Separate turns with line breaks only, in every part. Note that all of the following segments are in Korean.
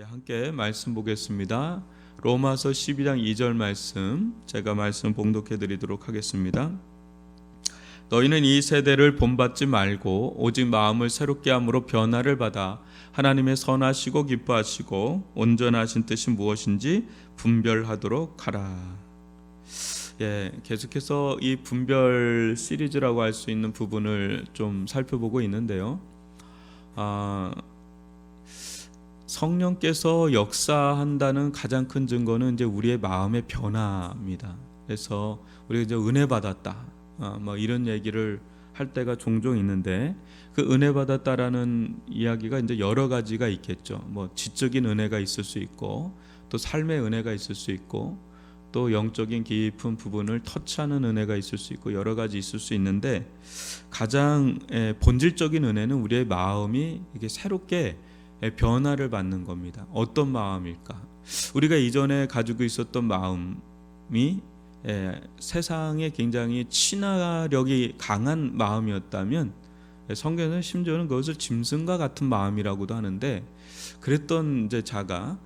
함께 말씀 보겠습니다. 로마서 12장 2절 말씀 제가 말씀 봉독해 드리도록 하겠습니다. 너희는 이 세대를 본받지 말고 오직 마음을 새롭게 함으로 변화를 받아 하나님의 선하시고 기뻐하시고 온전하신 뜻이 무엇인지 분별하도록 하라. 계속해서 이 분별 시리즈라고 할 수 있는 부분을 좀 살펴보고 있는데요. 성령께서 역사한다는 가장 큰 증거는 이제 우리의 마음의 변화입니다. 그래서 우리가 이제 은혜 받았다, 이런 얘기를 할 때가 종종 있는데, 그 은혜 받았다라는 이야기가 이제 여러 가지가 있겠죠. 지적인 은혜가 있을 수 있고, 또 삶의 은혜가 있을 수 있고, 또 영적인 깊은 부분을 터치하는 은혜가 있을 수 있고, 여러 가지 있을 수 있는데, 가장 본질적인 은혜는 우리의 마음이 이게 새롭게 변화를 받는 겁니다. 어떤 마음일까? 우리가 이전에 가지고 있었던 마음이 세상에 굉장히 친화력이 강한 마음이었다면, 성경은 심지어는 그것을 짐승과 같은 마음이라고도 하는데, 그랬던 이제 자가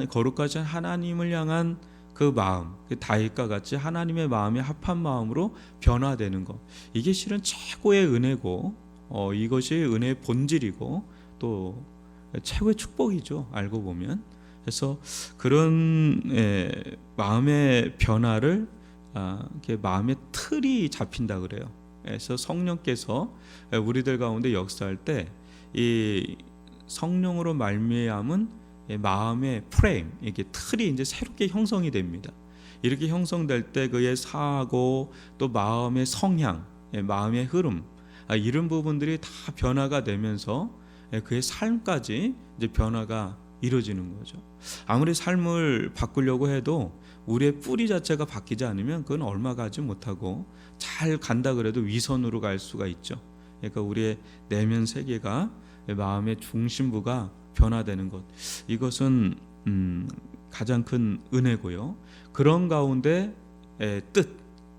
거룩하신 하나님을 향한 그 마음, 다윗과 같이 하나님의 마음에 합한 마음으로 변화되는 것, 이게 실은 최고의 은혜고, 이것이 은혜의 본질이고 또 최고의 축복이죠, 알고 보면. 그래서 그런 마음의 변화를 마음의 틀이 잡힌다 그래요. 그래서 성령께서 우리들 가운데 역사할 때 이 성령으로 말미암은 마음의 프레임, 이게 틀이 이제 새롭게 형성이 됩니다. 이렇게 형성될 때 그의 사고, 또 마음의 성향, 마음의 흐름, 이런 부분들이 다 변화가 되면서 그의 삶까지 이제 변화가 이루어지는 거죠. 아무리 삶을 바꾸려고 해도 우리의 뿌리 자체가 바뀌지 않으면 그건 얼마 가지 못하고, 잘 간다 그래도 위선으로 갈 수가 있죠. 그러니까 우리의 내면 세계가, 마음의 중심부가 변화되는 것, 이것은 가장 큰 은혜고요. 그런 가운데 뜻,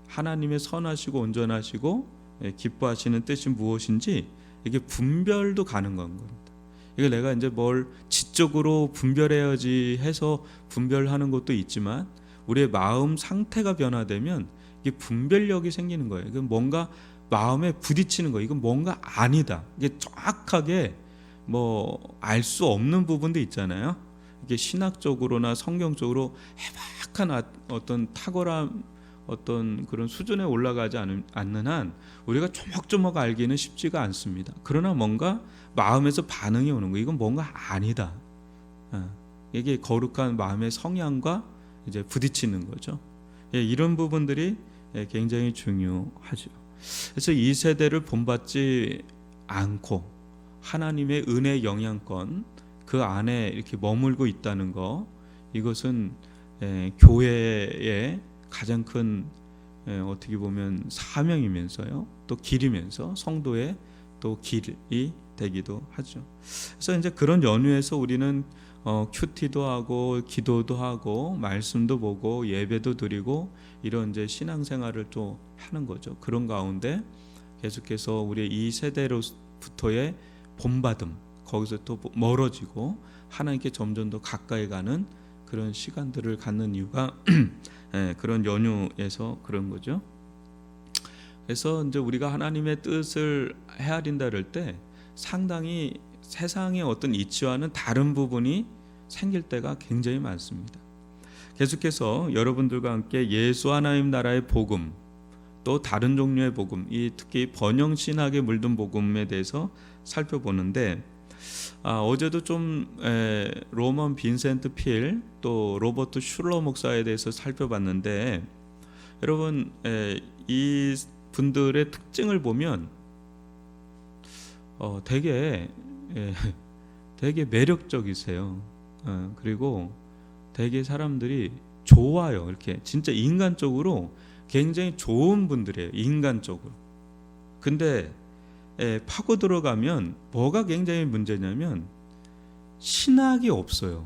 하나님의 선하시고 온전하시고 기뻐하시는 뜻이 무엇인지 이게 분별도 가능한 겁니다. 이게 내가 이제 뭘 지적으로 분별해야지 해서 분별하는 것도 있지만, 우리의 마음 상태가 변화되면 이게 분별력이 생기는 거예요. 이건 뭔가 마음에 부딪히는 거예요. 이건 뭔가 아니다, 이게 정확하게 알 수 없는 부분도 있잖아요. 이게 신학적으로나 성경적으로 해박한 어떤 탁월한 어떤 그런 수준에 올라가지 않는 한 우리가 조목조목 알기는 쉽지가 않습니다. 그러나 뭔가 마음에서 반응이 오는 거, 이건 뭔가 아니다, 이게 거룩한 마음의 성향과 이제 부딪히는 거죠. 이런 부분들이 굉장히 중요하죠. 그래서 이 세대를 본받지 않고 하나님의 은혜 영향권 그 안에 이렇게 머물고 있다는 거, 이것은 교회의 가장 큰 어떻게 보면 사명이면서요, 또 길이면서 성도의 또 길이 되기도 하죠. 그래서 이제 그런 연유에서 우리는 큐티도 하고 기도도 하고 말씀도 보고 예배도 드리고 이런 이제 신앙생활을 또 하는 거죠. 그런 가운데 계속해서 우리 이 세대로부터의 본받음, 거기서 또 멀어지고 하나님께 점점 더 가까이 가는 그런 시간들을 갖는 이유가 그런 연유에서 그런 거죠. 그래서 이제 우리가 하나님의 뜻을 헤아린다 그럴 때 상당히 세상의 어떤 이치와는 다른 부분이 생길 때가 굉장히 많습니다. 계속해서 여러분들과 함께 예수 하나님 나라의 복음, 또 다른 종류의 복음, 특히 번영 신학에 물든 복음에 대해서 살펴보는데, 어제도 좀 로먼 빈센트 필, 또 로버트 슐러 목사에 대해서 살펴봤는데, 여러분 이 분들의 특징을 보면 되게 매력적이세요. 그리고 되게 사람들이 좋아요. 이렇게 진짜 인간적으로 굉장히 좋은 분들이에요, 인간적으로. 근데 파고 들어가면 뭐가 굉장히 문제냐면 신학이 없어요.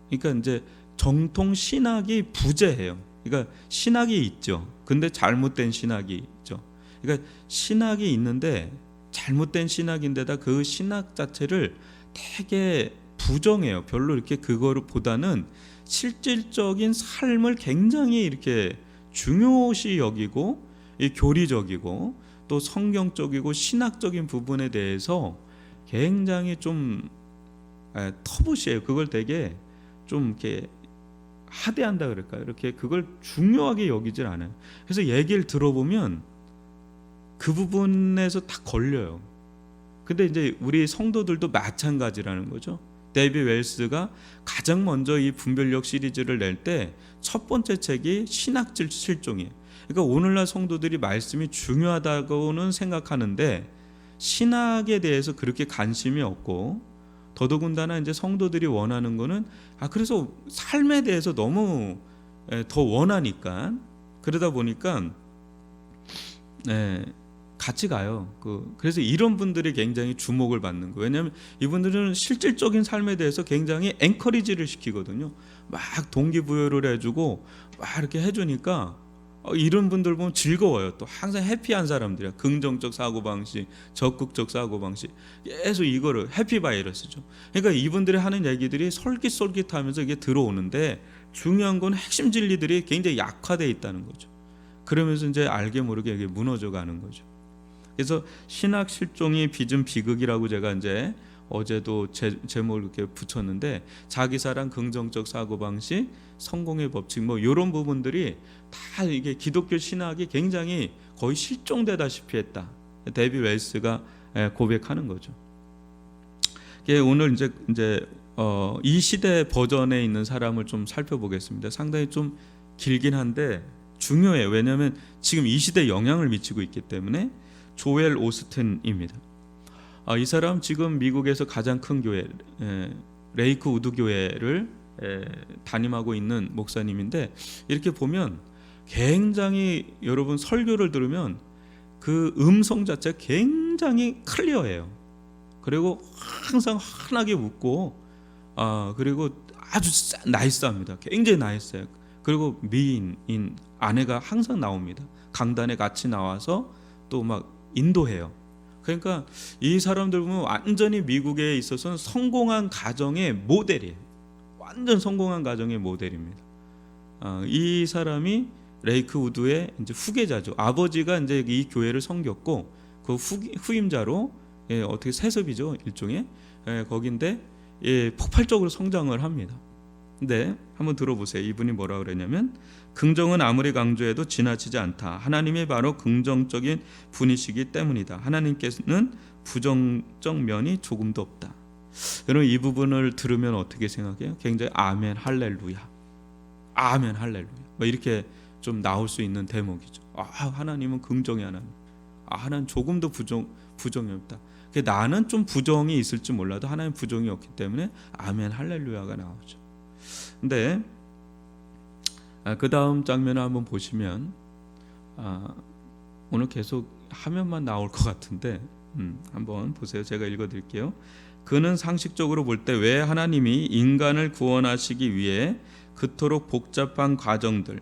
그러니까 이제 정통 신학이 부재해요. 그러니까 신학이 있죠. 근데 잘못된 신학이 있죠. 그러니까 신학이 있는데 잘못된 신학인데다 그 신학 자체를 되게 부정해요. 별로 이렇게 그거보다는 실질적인 삶을 굉장히 이렇게 중요시 여기고 이 교리적이고 또 성경적이고 신학적인 부분에 대해서 굉장히 좀 터부시해요. 그걸 되게 좀 이렇게 하대한다 그럴까요? 이렇게 그걸 중요하게 여기질 않아요. 그래서 얘기를 들어보면 그 부분에서 다 걸려요. 근데 이제 우리 성도들도 마찬가지라는 거죠. 데이비 웰스가 가장 먼저 이 분별력 시리즈를 낼 때 첫 번째 책이 신학질 실종이에요. 그러니까 오늘날 성도들이 말씀이 중요하다고는 생각하는데 신학에 대해서 그렇게 관심이 없고, 더더군다나 이제 성도들이 원하는 거는 그래서 삶에 대해서 너무 더 원하니까, 그러다 보니까 같이 가요. 그래서 이런 분들이 굉장히 주목을 받는 거예요. 왜냐하면 이분들은 실질적인 삶에 대해서 굉장히 엔커리지를 시키거든요. 막 동기부여를 해주고 막 이렇게 해주니까 이런 분들 보면 즐거워요. 또 항상 해피한 사람들이야. 긍정적 사고방식, 적극적 사고방식, 계속 이거를 해피바이러스죠. 그러니까 이분들이 하는 얘기들이 솔깃솔깃하면서 이게 들어오는데, 중요한 건 핵심 진리들이 굉장히 약화되어 있다는 거죠. 그러면서 이제 알게 모르게 이게 무너져 가는 거죠. 그래서 신학 실종이 빚은 비극이라고 제가 이제 어제도 제목을 이렇게 붙였는데, 자기 사랑, 긍정적 사고 방식, 성공의 법칙 뭐 이런 부분들이 다 이게 기독교 신학이 굉장히 거의 실종되다시피 했다. 데이비 웰스가 고백하는 거죠. 오늘 이제 이 시대 버전에 있는 사람을 좀 살펴보겠습니다. 상당히 좀 길긴 한데 중요해요. 왜냐하면 지금 이 시대에 영향을 미치고 있기 때문에. 조엘 오스틴입니다. 이 사람 지금 미국에서 가장 큰 교회 레이크 우드 교회를 담임하고 있는 목사님인데, 이렇게 보면 굉장히 여러분 설교를 들으면 그 음성 자체가 굉장히 클리어해요. 그리고 항상 환하게 웃고 그리고 아주 나이스합니다. 굉장히 나이스해요. 그리고 미인인 아내가 항상 나옵니다. 강단에 같이 나와서 또 막 인도해요. 그러니까 이 사람들 보면 완전히 미국에 있어서는 성공한 가정의 모델이에요. 완전 성공한 가정의 모델입니다. 이 사람이 레이크 우드의 이제 후계자죠. 아버지가 이제 이 교회를 섬겼고 그 후임자로 어떻게 세습이죠, 일종의 거긴데 폭발적으로 성장을 합니다. 근데 한번 들어보세요. 이분이 뭐라 그랬냐면, 긍정은 아무리 강조해도 지나치지 않다. 하나님이 바로 긍정적인 분이시기 때문이다. 하나님께서는 부정적 면이 조금도 없다. 여러분 이 부분을 들으면 어떻게 생각해요? 굉장히 아멘 할렐루야, 아멘 할렐루야 뭐 이렇게 좀 나올 수 있는 대목이죠. 하나님은 긍정의 하나님, 하나님 조금도 부정이 없다. 나는 좀 부정이 있을지 몰라도 하나님 부정이 없기 때문에 아멘 할렐루야가 나오죠. 근데 그 다음 장면을 한번 보시면 오늘 계속 화면만 나올 것 같은데 한번 보세요. 제가 읽어드릴게요. 그는 상식적으로 볼 때 왜 하나님이 인간을 구원하시기 위해 그토록 복잡한 과정들,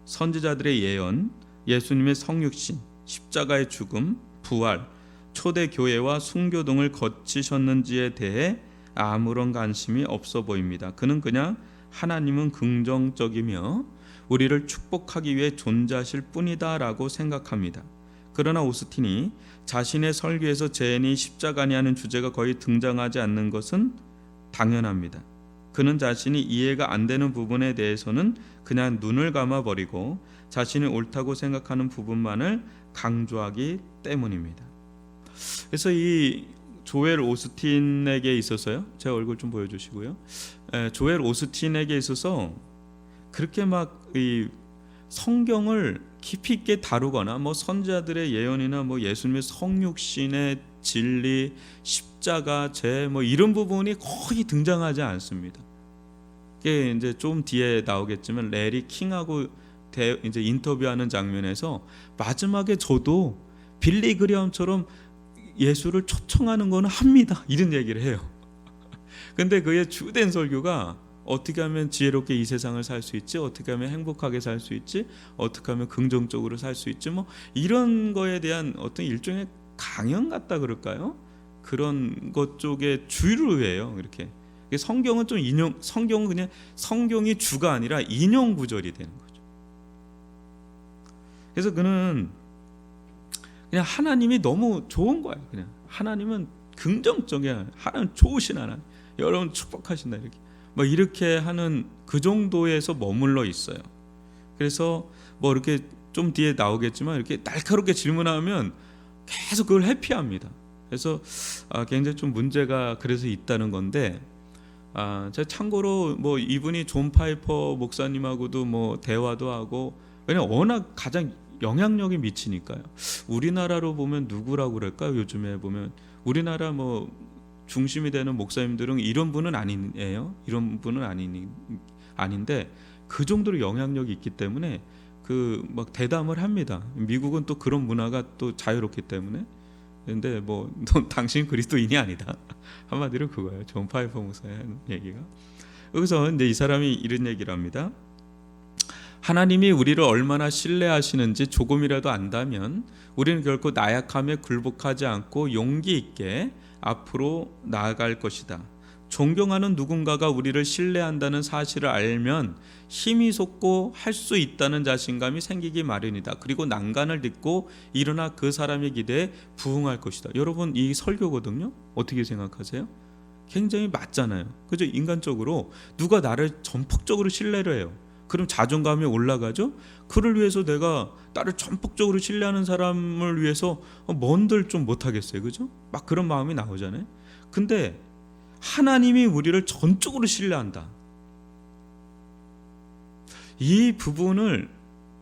선지자들의 예언, 예수님의 성육신, 십자가의 죽음, 부활, 초대 교회와 순교 등을 거치셨는지에 대해 아무런 관심이 없어 보입니다. 그는 그냥 하나님은 긍정적이며 우리를 축복하기 위해 존재하실 뿐이다 라고 생각합니다. 그러나 오스틴이 자신의 설교에서 죄인이 십자가 아니하는 주제가 거의 등장하지 않는 것은 당연합니다. 그는 자신이 이해가 안 되는 부분에 대해서는 그냥 눈을 감아버리고 자신이 옳다고 생각하는 부분만을 강조하기 때문입니다. 그래서 이 조엘 오스틴에게 있어서요, 제 얼굴 좀 보여주시고요. 조엘 오스틴에게 있어서 그렇게 막 이 성경을 깊이 있게 다루거나 뭐 선지자들의 예언이나 뭐 예수님의 성육신의 진리, 십자가, 죄 뭐 이런 부분이 거의 등장하지 않습니다. 이게 이제 좀 뒤에 나오겠지만 레리 킹하고 이제 인터뷰하는 장면에서 마지막에 저도 빌리 그레엄처럼 예수를 초청하는 거는 합니다, 이런 얘기를 해요. 근데 그의 주된 설교가 어떻게 하면 지혜롭게 이 세상을 살 수 있지, 어떻게 하면 행복하게 살 수 있지, 어떻게 하면 긍정적으로 살 수 있지, 뭐 이런 거에 대한 어떤 일종의 강연 같다 그럴까요? 그런 것 쪽에 주의를 해요. 이렇게 성경은 좀 성경은 그냥 성경이 주가 아니라 인용 구절이 되는 거죠. 그래서 그는 그냥 하나님이 너무 좋은 거예요. 그냥 하나님은 긍정적이야. 하나님 좋으신 하나님. 여러분 축복하신다 이렇게 하는 그 정도에서 머물러 있어요. 그래서 이렇게 좀 뒤에 나오겠지만 이렇게 날카롭게 질문하면 계속 그걸 회피합니다. 그래서 굉장히 좀 문제가 그래서 있다는 건데, 제가 참고로 이분이 존 파이퍼 목사님하고도 대화도 하고, 왜냐면 워낙 가장 영향력이 미치니까요. 우리나라로 보면 누구라고 그럴까요? 요즘에 보면 우리나라 중심이 되는 목사님들은 이런 분은 아니에요. 이런 분은 아닌데 그 정도로 영향력이 있기 때문에 대담을 합니다. 미국은 또 그런 문화가 또 자유롭기 때문에. 근데 넌 당신 그리스도인이 아니다. 한마디로 그거예요. 존 파이퍼 목사의 하는 얘기가. 여기서 이제 이 사람이 이런 얘기를 합니다. 하나님이 우리를 얼마나 신뢰하시는지 조금이라도 안다면 우리는 결코 나약함에 굴복하지 않고 용기 있게 앞으로 나아갈 것이다. 존경하는 누군가가 우리를 신뢰한다는 사실을 알면 힘이 솟고 할 수 있다는 자신감이 생기기 마련이다. 그리고 난간을 딛고 일어나 그 사람의 기대에 부응할 것이다. 여러분, 이 설교거든요. 어떻게 생각하세요? 굉장히 맞잖아요. 그죠? 인간적으로 누가 나를 전폭적으로 신뢰를 해요. 그럼 자존감이 올라가죠. 그를 위해서 내가 나를 전폭적으로 신뢰하는 사람을 위해서 뭔들 좀 못하겠어요. 그죠? 막 그런 마음이 나오잖아요. 근데 하나님이 우리를 전적으로 신뢰한다. 이 부분을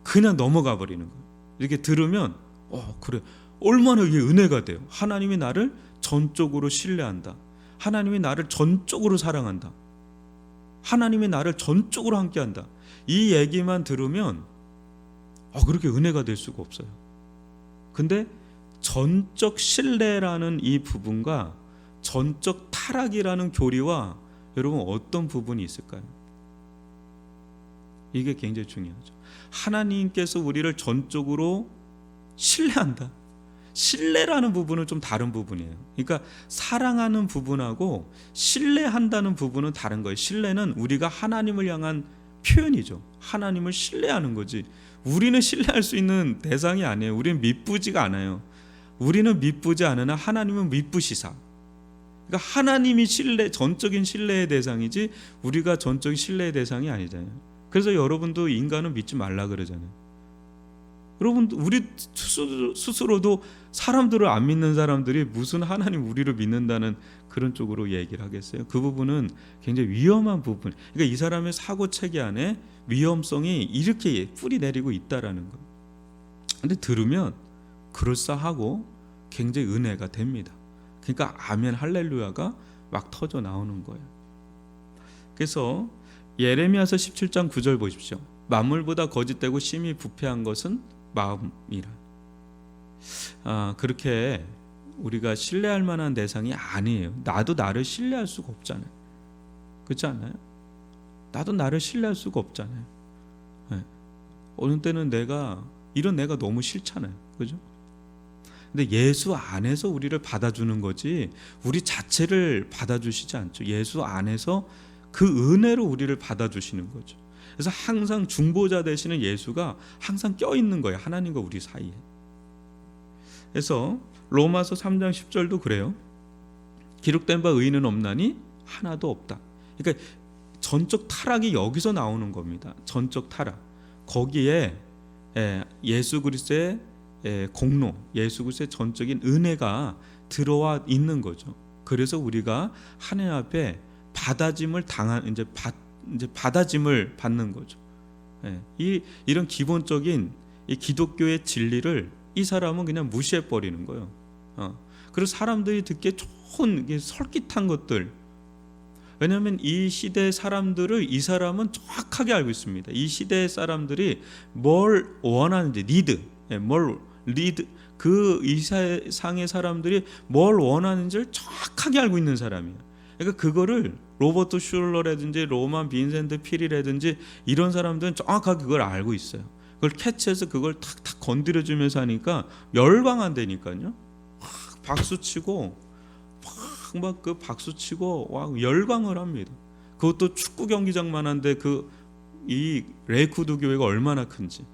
그냥 넘어가 버리는 거예요. 이렇게 들으면 그래, 얼마나 이게 은혜가 돼요. 하나님이 나를 전적으로 신뢰한다. 하나님이 나를 전적으로 사랑한다. 하나님이 나를 전적으로 함께한다. 이 얘기만 들으면 그렇게 은혜가 될 수가 없어요. 근데 전적 신뢰라는 이 부분과 전적 타락이라는 교리와 여러분 어떤 부분이 있을까요? 이게 굉장히 중요하죠. 하나님께서 우리를 전적으로 신뢰한다. 신뢰라는 부분은 좀 다른 부분이에요. 그러니까 사랑하는 부분하고 신뢰한다는 부분은 다른 거예요. 신뢰는 우리가 하나님을 향한 표현이죠. 하나님을 신뢰하는 거지. 우리는 신뢰할 수 있는 대상이 아니에요. 우리는 미쁘지가 않아요. 우리는 미쁘지 않으나 하나님은 미쁘시사. 그러니까 하나님이 전적인 신뢰의 대상이지 우리가 전적인 신뢰의 대상이 아니잖아요. 그래서 여러분도 인간은 믿지 말라 그러잖아요. 여러분, 우리 스스로도 사람들을 안 믿는 사람들이 무슨 하나님 우리를 믿는다는 그런 쪽으로 얘기를 하겠어요. 그 부분은 굉장히 위험한 부분. 그러니까 이 사람의 사고 체계 안에 위험성이 이렇게 뿌리 내리고 있다라는 거예요. 근데 들으면 그럴싸하고 굉장히 은혜가 됩니다. 그러니까 아멘 할렐루야가 막 터져 나오는 거예요. 그래서 예레미야서 17장 9절 보십시오. 만물보다 거짓되고 심히 부패한 것은 마음이라. 그렇게 우리가 신뢰할 만한 대상이 아니에요. 나도 나를 신뢰할 수가 없잖아요. 그렇지 않나요? 나도 나를 신뢰할 수가 없잖아요. 네. 어느 때는 내가 너무 싫잖아요. 그죠? 근데 예수 안에서 우리를 받아주는 거지 우리 자체를 받아주시지 않죠. 예수 안에서 그 은혜로 우리를 받아주시는 거죠. 그래서 항상 중보자 되시는 예수가 항상 껴있는 거예요. 하나님과 우리 사이에. 그래서 로마서 3장 10절도 그래요. 기록된 바 의인은 없나니 하나도 없다. 그러니까 전적 타락이 여기서 나오는 겁니다. 전적 타락. 거기에 예수 그리스도의 공로, 예수 그리스도의 전적인 은혜가 들어와 있는 거죠. 그래서 우리가 하나님 앞에 받아짐을 받아짐을 받는 거죠. 이런 기본적인 이 기독교의 진리를 이 사람은 그냥 무시해 버리는 거예요. 그리고 사람들이 듣기에 좋은 설깃한 것들. 왜냐하면 이 시대 사람들을 이 사람은 정확하게 알고 있습니다. 이 시대의 사람들이 뭘 원하는지 이 세상의 사람들이 뭘 원하는지를 정확하게 알고 있는 사람이에요. 그러니까 그거를 로버트 슐러라든지 로만 빈센트 필이라든지 이런 사람들은 정확하게 그걸 알고 있어요. 그걸 캐치해서 그걸 탁탁 건드려주면서 하니까 열광한다니까요. 박수치고 막 막 그 박수 치고 와 열광을 합니다. 그것도 축구 경기장만 한데 이 레이크우드 교회가 얼마나 큰지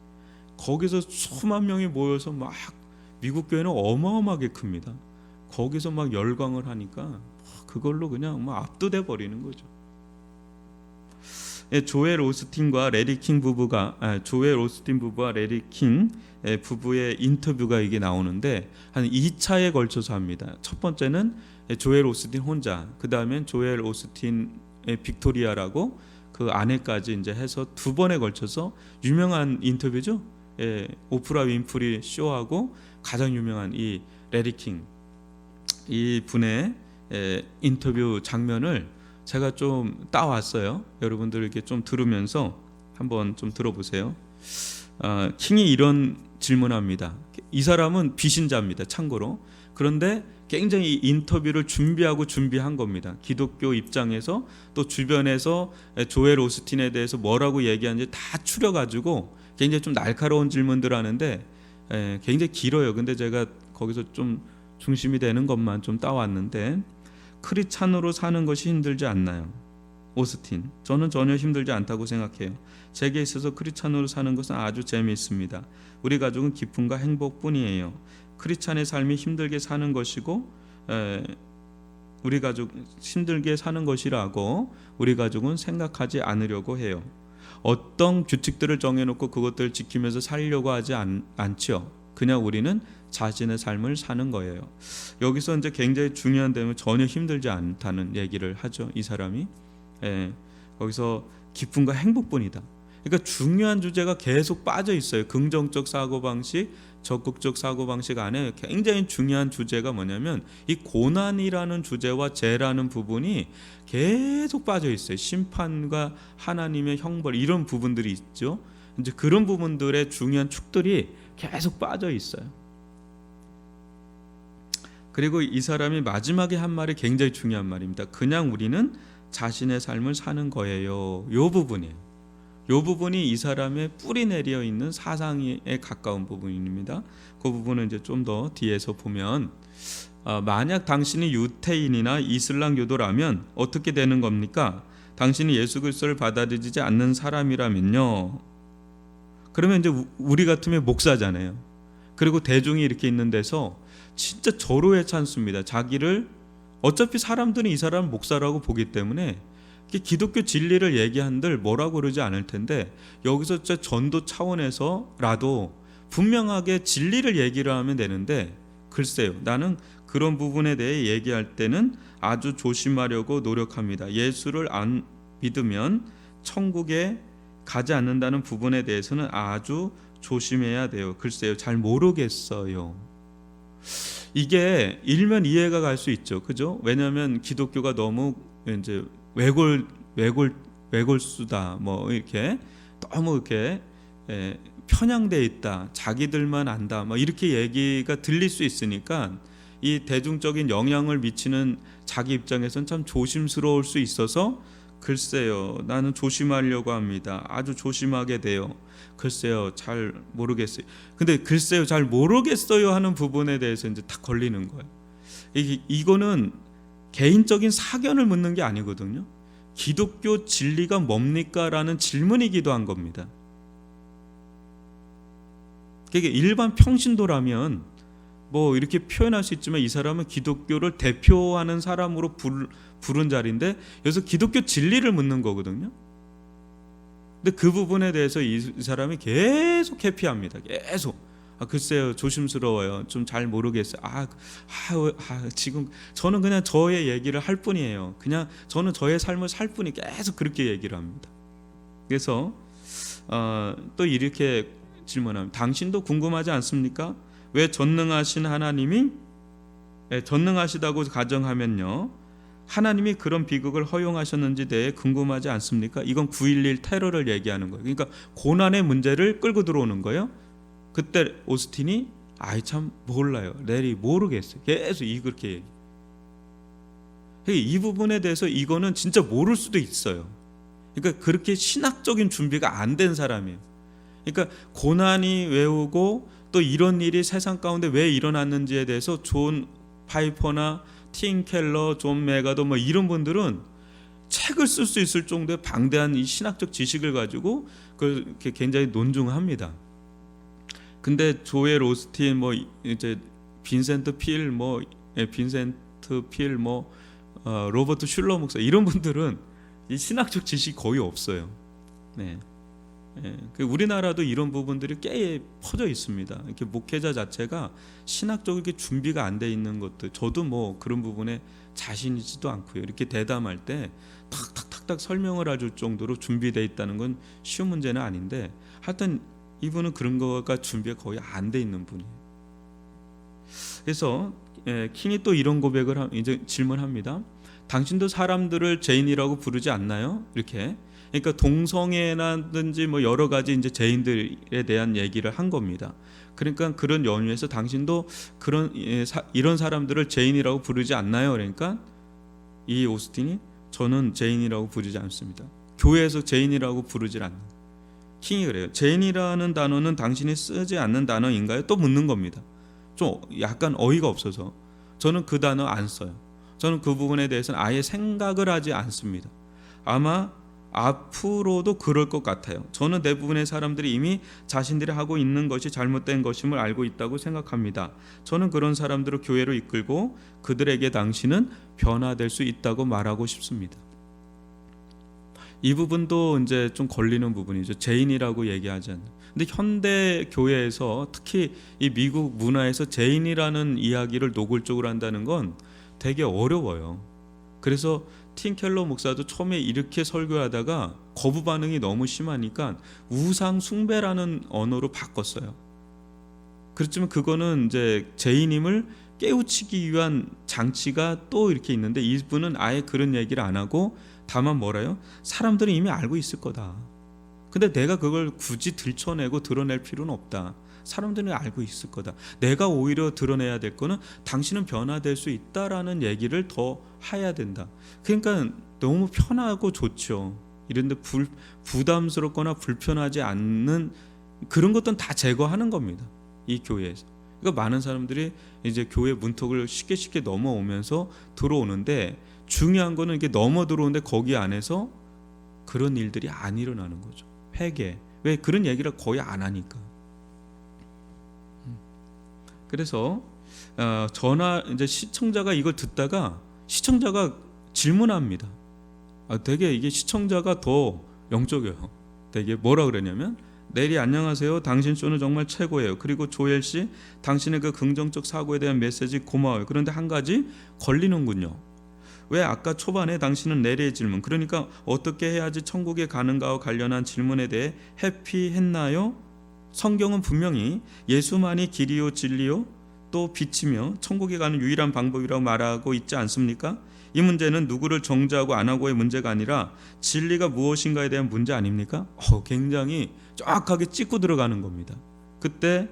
거기서 수만 명이 모여서 막 미국 교회는 어마어마하게 큽니다. 거기서 막 열광을 하니까 그걸로 그냥 막 압도돼 버리는 거죠. 조엘 오스틴과 레리 킹 부부가 조엘 오스틴 부부와 레리 킹 부부의 인터뷰가 이게 나오는데 한 2차에 걸쳐서 합니다. 첫 번째는 조엘 오스틴 혼자, 그 다음엔 조엘 오스틴의 빅토리아라고 그 아내까지 이제 해서 두 번에 걸쳐서 유명한 인터뷰죠. 오프라 윈프리 쇼하고 가장 유명한 이 레리 킹 이 분의 인터뷰 장면을 제가 좀 따왔어요. 여러분들 이렇게 좀 들으면서 한번 좀 들어보세요. 킹이 이런 질문합니다. 이 사람은 비신자입니다. 참고로. 그런데 굉장히 인터뷰를 준비한 겁니다. 기독교 입장에서 또 주변에서 조엘 오스틴에 대해서 뭐라고 얘기하는지 다 추려가지고 굉장히 좀 날카로운 질문들 하는데 굉장히 길어요. 근데 제가 거기서 좀 중심이 되는 것만 좀 따왔는데, 크리스찬으로 사는 것이 힘들지 않나요? 오스틴, 저는 전혀 힘들지 않다고 생각해요. 제게 있어서 크리스찬으로 사는 것은 아주 재미있습니다. 우리 가족은 기쁨과 행복뿐이에요. 크리스찬의 삶이 힘들게 사는 것이고 우리 가족 힘들게 사는 것이라고 우리 가족은 생각하지 않으려고 해요. 어떤 규칙들을 정해놓고 그것들을 지키면서 살려고 하지 않죠. 그냥 우리는 자신의 삶을 사는 거예요. 여기서 이제 굉장히 중요한点은 전혀 힘들지 않다는 얘기를 하죠. 이 사람이 거기서 기쁨과 행복뿐이다. 그러니까 중요한 주제가 계속 빠져 있어요. 긍정적 사고방식, 적극적 사고방식 안에 굉장히 중요한 주제가 뭐냐면 이 고난이라는 주제와 죄라는 부분이 계속 빠져 있어요. 심판과 하나님의 형벌 이런 부분들이 있죠. 이제 그런 부분들의 중요한 축들이 계속 빠져 있어요. 그리고 이 사람이 마지막에 한 말이 굉장히 중요한 말입니다. 그냥 우리는 자신의 삶을 사는 거예요. 요 부분이에요. 요 부분이 이 사람의 뿌리 내려 있는 사상에 가까운 부분입니다. 그 부분은 이제 좀 더 뒤에서 보면 만약 당신이 유태인이나 이슬람교도라면 어떻게 되는 겁니까? 당신이 예수 그리스도를 받아들이지 않는 사람이라면요. 그러면 이제 우리 같으면 목사잖아요. 그리고 대중이 이렇게 있는 데서 진짜 절호의 찬스입니다. 자기를 어차피 사람들은 이 사람을 목사라고 보기 때문에 기독교 진리를 얘기한들 뭐라고 그러지 않을 텐데 여기서 진짜 전도 차원에서라도 분명하게 진리를 얘기를 하면 되는데 글쎄요. 나는 그런 부분에 대해 얘기할 때는 아주 조심하려고 노력합니다. 예수를 안 믿으면 천국에 가지 않는다는 부분에 대해서는 아주 조심해야 돼요. 글쎄요. 잘 모르겠어요. 이게 일면 이해가 갈 수 있죠. 그죠? 왜냐하면 기독교가 너무 이제 외골수다 뭐 이렇게 너무 이렇게 편향돼 있다. 자기들만 안다. 뭐 이렇게 얘기가 들릴 수 있으니까 이 대중적인 영향을 미치는 자기 입장에서는 참 조심스러울 수 있어서 글쎄요. 나는 조심하려고 합니다. 아주 조심하게 돼요. 글쎄요. 잘 모르겠어요. 근데 글쎄요. 잘 모르겠어요 하는 부분에 대해서 이제 딱 걸리는 거예요. 이거는 개인적인 사견을 묻는 게 아니거든요. 기독교 진리가 뭡니까? 라는 질문이기도 한 겁니다. 그러니까 일반 평신도라면 뭐 이렇게 표현할 수 있지만 이 사람은 기독교를 대표하는 사람으로 부른 자리인데 여기서 기독교 진리를 묻는 거거든요. 근데 그 부분에 대해서 이 사람이 계속 회피합니다. 계속 글쎄요 조심스러워요. 좀 잘 모르겠어요. 지금 저는 그냥 저의 얘기를 할 뿐이에요. 그냥 저는 저의 삶을 살 뿐이 계속 그렇게 얘기를 합니다. 그래서 또 이렇게 질문합니다. 당신도 궁금하지 않습니까? 왜 전능하신 하나님이 전능하시다고 가정하면요 하나님이 그런 비극을 허용하셨는지 대해 궁금하지 않습니까? 이건 9.11 테러를 얘기하는 거예요. 그러니까 고난의 문제를 끌고 들어오는 거예요. 그때 오스틴이 참 몰라요. 레리 모르겠어요. 계속 그렇게 얘기. 이 부분에 대해서 이거는 진짜 모를 수도 있어요. 그러니까 그렇게 신학적인 준비가 안 된 사람이에요. 그러니까 고난이 왜 오고 또 이런 일이 세상 가운데 왜 일어났는지에 대해서 존 파이퍼나 팀 켈러, 존 메가도 뭐 이런 분들은 책을 쓸 수 있을 정도의 방대한 이 신학적 지식을 가지고 그걸 굉장히 논중합니다. 근데 조엘 오스틴, 뭐 이제 빈센트 필, 로버트 슐러 목사 이런 분들은 이 신학적 지식이 거의 없어요. 네. 우리나라도 이런 부분들이 꽤 퍼져 있습니다. 이렇게 목회자 자체가 신학적으로 이렇게 준비가 안 돼 있는 것들, 저도 뭐 그런 부분에 자신이지도 않고요. 이렇게 대담할 때 탁탁탁탁 설명을 해줄 정도로 준비되어 있다는 건 쉬운 문제는 아닌데, 하여튼 이분은 그런 거가 준비가 거의 안 돼 있는 분이에요. 그래서 킹이 또 이런 고백을 이제 질문합니다. 당신도 사람들을 죄인이라고 부르지 않나요? 이렇게. 그러니까 동성애라든지 뭐 여러 가지 이제 죄인들에 대한 얘기를 한 겁니다. 그러니까 그런 연유에서 당신도 이런 사람들을 죄인이라고 부르지 않나요? 그러니까 이 오스틴이 저는 죄인이라고 부르지 않습니다. 교회에서 죄인이라고 부르질 않는. 킹이 그래요. 죄인이라는 단어는 당신이 쓰지 않는 단어인가요? 또 묻는 겁니다. 좀 약간 어이가 없어서 저는 그 단어 안 써요. 저는 그 부분에 대해서는 아예 생각을 하지 않습니다. 아마 앞으로도 그럴 것 같아요. 저는 대부분의 사람들이 이미 자신들이 하고 있는 것이 잘못된 것임을 알고 있다고 생각합니다. 저는 그런 사람들을 교회로 이끌고 그들에게 당신은 변화될 수 있다고 말하고 싶습니다. 이 부분도 이제 좀 걸리는 부분이죠. 죄인이라고 얘기하지 않는. 근데 현대 교회에서 특히 이 미국 문화에서 죄인이라는 이야기를 노골적으로 한다는 건 되게 어려워요. 그래서 팀 켈러 목사도 처음에 이렇게 설교하다가 거부 반응이 너무 심하니까 우상 숭배라는 언어로 바꿨어요. 그렇지만 그거는 이제 죄인임을 깨우치기 위한 장치가 또 이렇게 있는데, 이분은 아예 그런 얘기를 안 하고 다만 뭐래요? 사람들은 이미 알고 있을 거다. 근데 내가 그걸 굳이 들춰내고 드러낼 필요는 없다. 사람들은 알고 있을 거다. 내가 오히려 드러내야 될 거는 당신은 변화될 수 있다라는 얘기를 더 해야 된다. 그러니까 너무 편하고 좋죠. 이런데 부담스럽거나 불편하지 않는 그런 것들은 다 제거하는 겁니다. 이 교회에서. 그러니까 많은 사람들이 이제 교회 문턱을 쉽게 넘어오면서 들어오는데, 중요한 거는 이게 넘어 들어오는데 거기 안에서 그런 일들이 안 일어나는 거죠. 회개. 왜? 그런 얘기를 거의 안 하니까. 그래서 이제 시청자가 이걸 듣다가 시청자가 질문합니다. 되게 이게 시청자가 더 영적이에요. 되게 뭐라 그러냐면, 내리 안녕하세요. 당신 쇼는 정말 최고예요. 그리고 조엘 씨, 당신의 그 긍정적 사고에 대한 메시지 고마워요. 그런데 한 가지 걸리는군요. 왜 아까 초반에 당신은 내리의 질문, 그러니까 어떻게 해야지 천국에 가는가와 관련한 질문에 대해 해피했나요? 성경은 분명히 예수만이 길이요 진리요 또 빛이며 천국에 가는 유일한 방법이라고 말하고 있지 않습니까? 이 문제는 누구를 정죄하고 안 하고의 문제가 아니라 진리가 무엇인가에 대한 문제 아닙니까? 굉장히 정확하게 짚고 들어가는 겁니다. 그때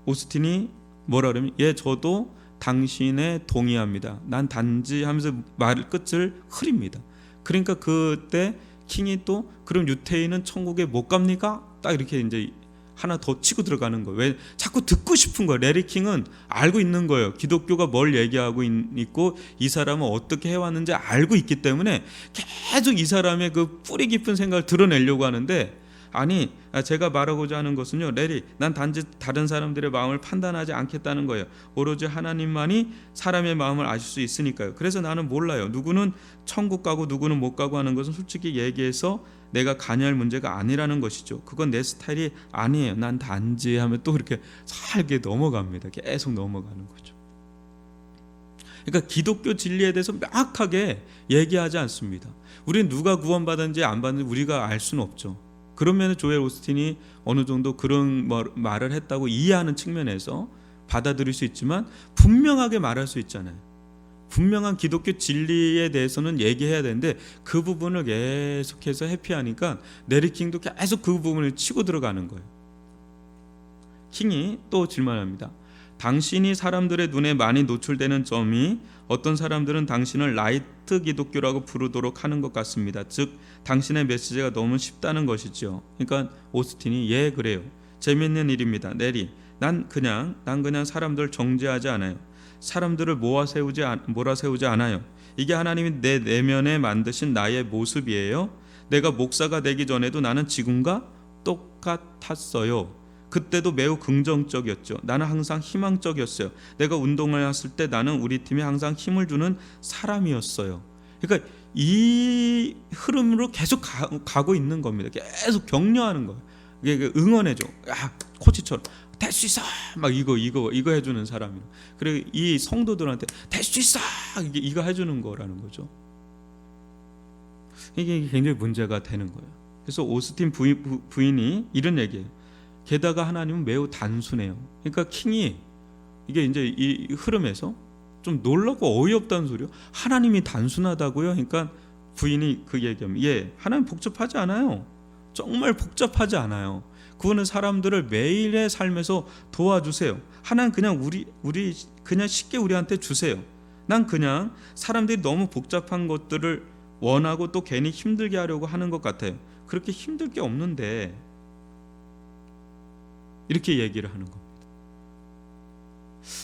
오스틴이 뭐라 그러면, 저도 당신에 동의합니다. 난 단지 하면서 말 끝을 흐립니다. 그러니까 그때 킹이 또, 그럼 유태인은 천국에 못 갑니까? 딱 이렇게 이제 하나 더 치고 들어가는 거예요. 왜? 자꾸 듣고 싶은 거예요. 레리 킹은 알고 있는 거예요. 기독교가 뭘 얘기하고 있고 이 사람은 어떻게 해왔는지 알고 있기 때문에 계속 이 사람의 그 뿌리 깊은 생각을 드러내려고 하는데, 아니, 제가 말하고자 하는 것은요, 레리, 난 단지 다른 사람들의 마음을 판단하지 않겠다는 거예요. 오로지 하나님만이 사람의 마음을 아실 수 있으니까요. 그래서 나는 몰라요. 누구는 천국 가고 누구는 못 가고 하는 것은 솔직히 얘기해서 내가 관여할 문제가 아니라는 것이죠. 그건 내 스타일이 아니에요. 난 단지 하면 또 이렇게 살게 넘어갑니다. 계속 넘어가는 거죠. 그러니까 기독교 진리에 대해서 명확하게 얘기하지 않습니다. 우리는 누가 구원받았는지 안 받는지 우리가 알 수는 없죠. 그러면 조엘 오스틴이 어느 정도 그런 말을 했다고 이해하는 측면에서 받아들일 수 있지만, 분명하게 말할 수 있잖아요. 분명한 기독교 진리에 대해서는 얘기해야 되는데 그 부분을 계속해서 회피하니까 네리 킹도 계속 그 부분을 치고 들어가는 거예요. 킹이 또 질문합니다. 당신이 사람들의 눈에 많이 노출되는 점이 어떤 사람들은 당신을 라이트 기독교라고 부르도록 하는 것 같습니다. 즉 당신의 메시지가 너무 쉽다는 것이죠. 그러니까 오스틴이 그래요. 재밌는 일입니다. 내리, 난 그냥 사람들 정죄하지 않아요. 사람들을 몰아세우지 않아요. 이게 하나님이 내 내면에 만드신 나의 모습이에요. 내가 목사가 되기 전에도 나는 지금과 똑같았어요. 그때도 매우 긍정적이었죠. 나는 항상 희망적이었어요. 내가 운동을 했을 때 나는 우리 팀에 항상 힘을 주는 사람이었어요. 그러니까 이 흐름으로 계속 가고 있는 겁니다. 계속 격려하는 거예요. 이게 응원해줘. 야, 코치처럼 될 수 있어. 막 이거 해주는 사람이에요. 그리고 이 성도들한테 될 수 있어. 이거 해주는 거라는 거죠. 이게 굉장히 문제가 되는 거예요. 그래서 오스틴 부인이 이런 얘기예요. 게다가 하나님은 매우 단순해요. 그러니까 킹이 이게 이제 이 흐름에서 좀 놀랍고 어이없다는 소리요. 하나님이 단순하다고요? 그러니까 부인이 그 얘기하면 하나님 복잡하지 않아요. 정말 복잡하지 않아요. 그분은 사람들을 매일의 삶에서 도와주세요. 하나님 그냥 우리 그냥 쉽게 우리한테 주세요. 난 그냥 사람들이 너무 복잡한 것들을 원하고 또 괜히 힘들게 하려고 하는 것 같아요. 그렇게 힘들 게 없는데 이렇게 얘기를 하는 겁니다.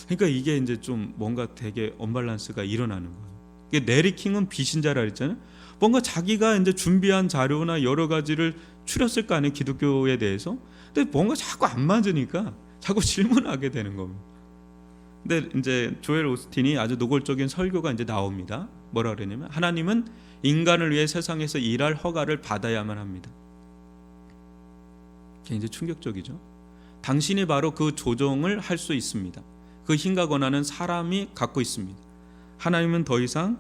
그러니까 이게 이제 좀 뭔가 되게 언밸런스가 일어나는 거예요. 네리 킹은 비신자라 그랬잖아요. 뭔가 자기가 이제 준비한 자료나 여러 가지를 추렸을 거 아니에요, 기독교에 대해서. 근데 뭔가 자꾸 안 맞으니까 자꾸 질문하게 되는 겁니다. 근데 이제 조엘 오스틴이 아주 노골적인 설교가 이제 나옵니다. 뭐라 그러냐면 하나님은 인간을 위해 세상에서 일할 허가를 받아야만 합니다. 굉장히 충격적이죠. 당신이 바로 그 조정을 할 수 있습니다. 그 힘과 권한은 사람이 갖고 있습니다. 하나님은 더 이상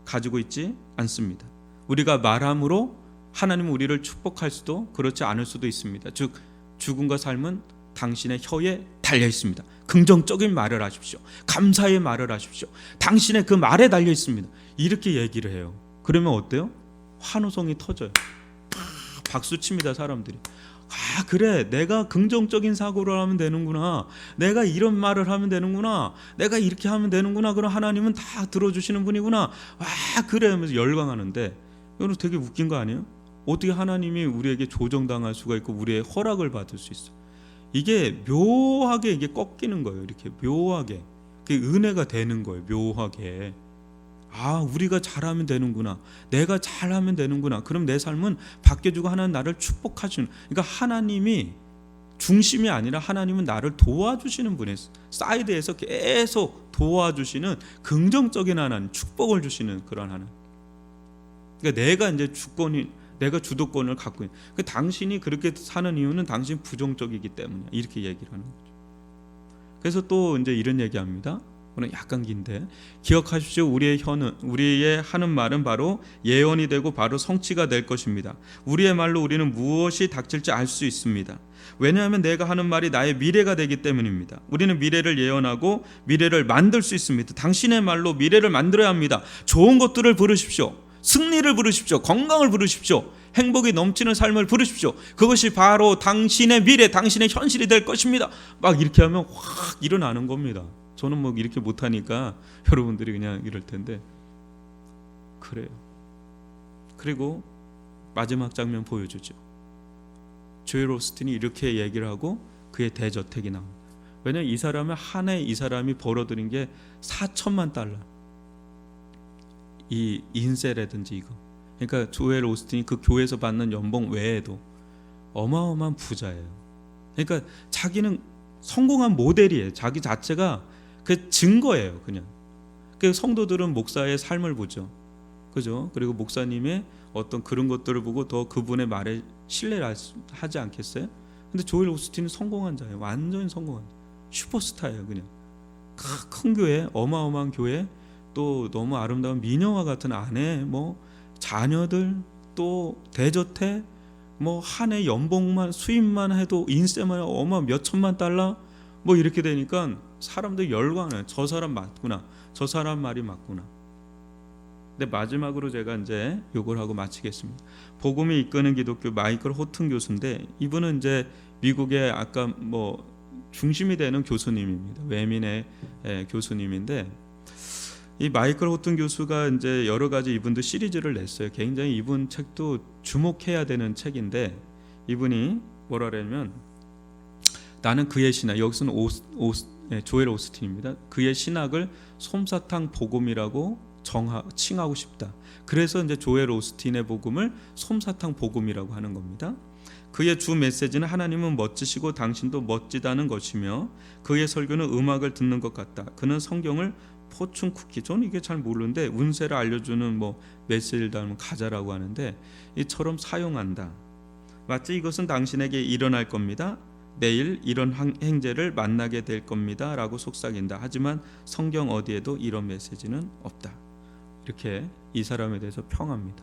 가지고 있지 않습니다. 우리가 말함으로 하나님은 우리를 축복할 수도 그렇지 않을 수도 있습니다. 즉 죽음과 삶은 당신의 혀에 달려 있습니다. 긍정적인 말을 하십시오. 감사의 말을 하십시오. 당신의 그 말에 달려 있습니다. 이렇게 얘기를 해요. 그러면 어때요? 환호성이 터져요. 박수 칩니다, 사람들이. 그래, 내가 긍정적인 사고를 하면 되는구나. 내가 이런 말을 하면 되는구나. 내가 이렇게 하면 되는구나. 그럼 하나님은 다 들어주시는 분이구나. 그래 하면서 열광하는데, 이건 되게 웃긴 거 아니에요? 어떻게 하나님이 우리에게 조정당할 수가 있고 우리의 허락을 받을 수 있어? 이게 묘하게 이게 꺾이는 거예요. 이렇게 묘하게 그게 은혜가 되는 거예요. 묘하게. 우리가 잘하면 되는구나. 내가 잘하면 되는구나. 그럼 내 삶은 바뀌어주고 하나님 나를 축복하시는. 그러니까 하나님이 중심이 아니라 하나님은 나를 도와주시는 분이에요. 사이드에서 계속 도와주시는 긍정적인 하나님, 축복을 주시는 그런 하나님. 그러니까 내가 이제 내가 주도권을 갖고 있는. 당신이 그렇게 사는 이유는 당신 부정적이기 때문이야. 이렇게 얘기를 하는 거죠. 그래서 또 이제 이런 얘기합니다. 오늘 약간 긴데 기억하십시오. 우리의 하는 말은 바로 예언이 되고 바로 성취가 될 것입니다. 우리의 말로 우리는 무엇이 닥칠지 알 수 있습니다. 왜냐하면 내가 하는 말이 나의 미래가 되기 때문입니다. 우리는 미래를 예언하고 미래를 만들 수 있습니다. 당신의 말로 미래를 만들어야 합니다. 좋은 것들을 부르십시오. 승리를 부르십시오. 건강을 부르십시오. 행복이 넘치는 삶을 부르십시오. 그것이 바로 당신의 미래, 당신의 현실이 될 것입니다. 막 이렇게 하면 확 일어나는 겁니다. 저는 뭐 이렇게 못하니까 여러분들이 그냥 이럴 텐데 그래요. 그리고 마지막 장면 보여주죠. 조엘 오스틴이 이렇게 얘기를 하고 그의 대저택이 나옵니다. 왜냐하면 이 사람은 한 해 이 사람이 벌어들인 게 4천만 달러. 이 인세라든지 이거. 그러니까 조엘 오스틴이 그 교회에서 받는 연봉 외에도 어마어마한 부자예요. 그러니까 자기는 성공한 모델이에요. 자기 자체가 그 증거예요, 그냥. 그 성도들은 목사의 삶을 보죠, 그죠? 그리고 목사님의 어떤 그런 것들을 보고 더 그분의 말에 신뢰를 하지 않겠어요? 근데 조엘 오스틴은 성공한 자예요, 완전히 성공한 자. 슈퍼스타예요, 그냥. 큰 교회, 어마어마한 교회, 또 너무 아름다운 미녀와 같은 아내, 뭐 자녀들, 또 대저택, 뭐 한 해 연봉만 수입만 해도 인세만 몇 천만 달러, 뭐 이렇게 되니까 사람들 열광해요. 저 사람 맞구나. 저 사람 말이 맞구나. 근데 마지막으로 제가 이제 요걸 하고 마치겠습니다. 복음이 이끄는 기독교 마이클 호튼 교수인데 이분은 이제 미국의 아까 뭐 중심이 되는 교수님입니다. 외민의 교수님인데 이 마이클 호튼 교수가 이제 여러 가지 이분도 시리즈를 냈어요. 굉장히 이분 책도 주목해야 되는 책인데 이분이 뭐라 그러냐면 나는 그의 신앙, 여기서는 조엘 오스틴입니다. 그의 신학을 솜사탕 복음이라고 칭하고 싶다. 그래서 이제 조엘 오스틴의 복음을 솜사탕 복음이라고 하는 겁니다. 그의 주 메시지는 하나님은 멋지시고 당신도 멋지다는 것이며 그의 설교는 음악을 듣는 것 같다. 그는 성경을 포춘 쿠키, 저는 이게 잘 모르는데 운세를 알려주는 뭐 메시지를 담은 가자라고 하는데 이처럼 사용한다. 마치 이것은 당신에게 일어날 겁니다. 내일 이런 행제를 만나게 될 겁니다 라고 속삭인다. 하지만 성경 어디에도 이런 메시지는 없다. 이렇게 이 사람에 대해서 평합니다.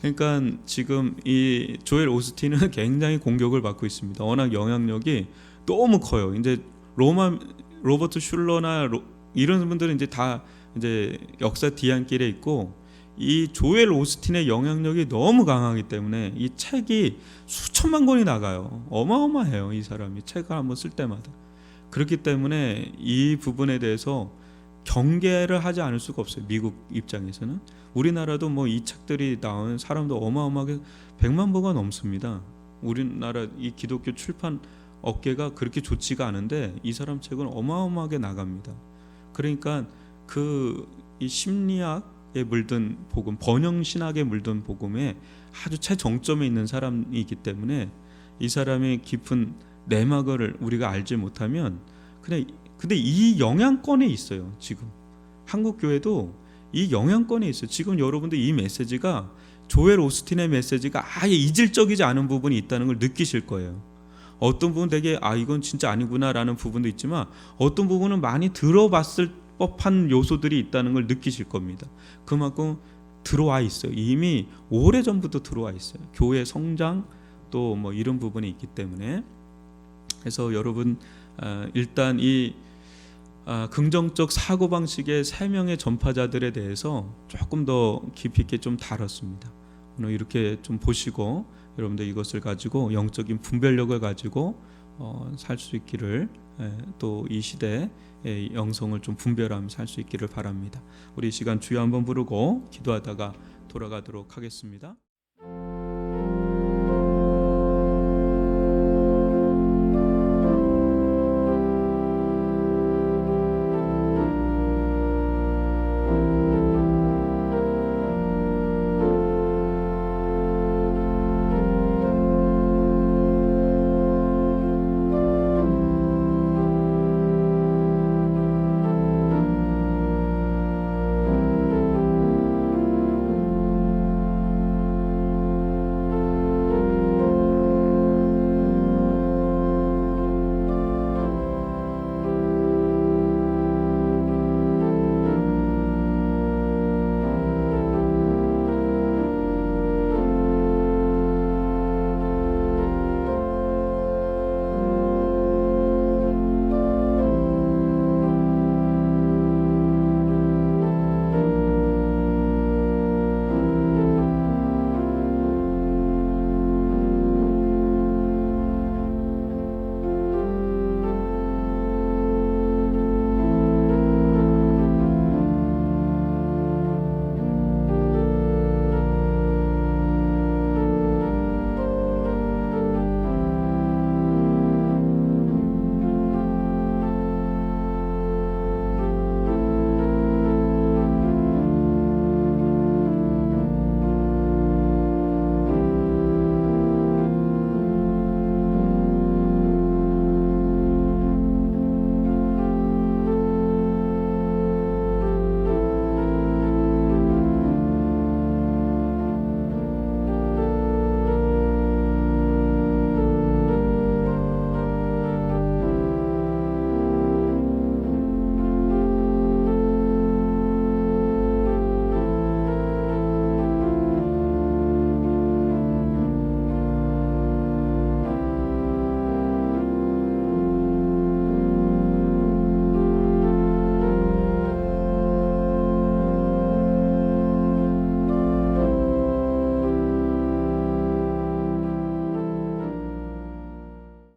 그러니까 지금 이 조엘 오스틴은 굉장히 공격을 받고 있습니다. 워낙 영향력이 너무 커요. 이제 로버트 슐러나 이런 분들은 이제 다 이제 역사 뒤안길에 있고, 이 조엘 오스틴의 영향력이 너무 강하기 때문에 이 책이 수천만 권이 나가요. 어마어마해요. 이 사람이 책을 한번 쓸 때마다. 그렇기 때문에 이 부분에 대해서 경계를 하지 않을 수가 없어요. 미국 입장에서는. 우리나라도 뭐 이 책들이 나오는 사람도 어마어마하게 100만 부가 넘습니다. 우리나라 이 기독교 출판 업계가 그렇게 좋지가 않은데 이 사람 책은 어마어마하게 나갑니다. 그러니까 이 심리학에 물든 복음, 번영 신학에 물든 복음에 아주 최정점에 있는 사람이기 때문에 이 사람의 깊은 내막을 우리가 알지 못하면 근데 이 영향권에 있어요. 지금 한국 교회도 이 영향권에 있어요. 지금 여러분들 이 메시지가 조엘 오스틴의 메시지가 아예 이질적이지 않은 부분이 있다는 걸 느끼실 거예요. 어떤 부분 되게 이건 진짜 아니구나라는 부분도 있지만 어떤 부분은 많이 들어봤을 법한 요소들이 있다는 걸 느끼실 겁니다. 그만큼 들어와 있어요. 이미 오래전부터 들어와 있어요. 교회 성장 또 뭐 이런 부분이 있기 때문에. 그래서 여러분 일단 이 긍정적 사고방식의 3명의 전파자들에 대해서 조금 더 깊이 있게 좀 다뤘습니다. 오늘 이렇게 좀 보시고 여러분들 이것을 가지고 영적인 분별력을 가지고 살 수 있기를, 또 이 시대의 영성을 좀 분별하며 살 수 있기를 바랍니다. 우리 이 시간 주여 한번 부르고 기도하다가 돌아가도록 하겠습니다.